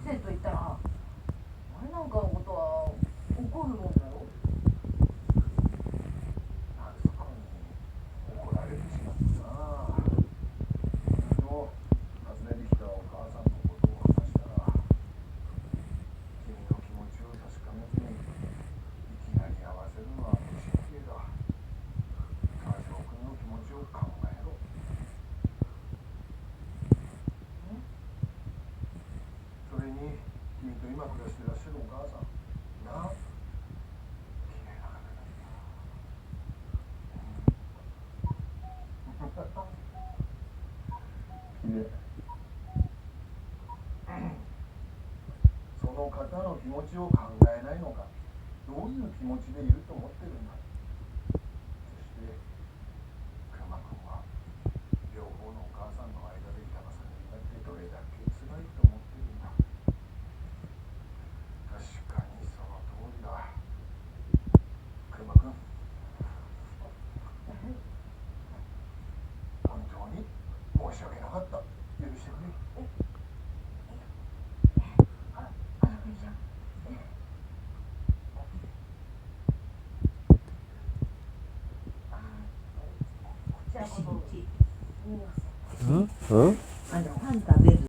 生と言ったら俺なんかのことは怒るもんだよ。夏子に怒られてしまったな。昨日訪ねてきたお母さんのことを話したら、君の気持ちを確かめずにいきなり会わせるのは無神経だ。川島君の気持ちを考えろ。それに君と今暮らしてらっしゃるお母さんな、綺麗な方だ。綺麗。その方の気持ちを考えないのか。どういう気持ちでいると思ってるんだ。そして熊君は両方のお母さんの間で板挟みになってどれだけ辛いと思ってるんだ。確かにその通りだ。熊君、本当に申し訳なかった。許してくれ。こちらこそすみません。うんうんパン食べる。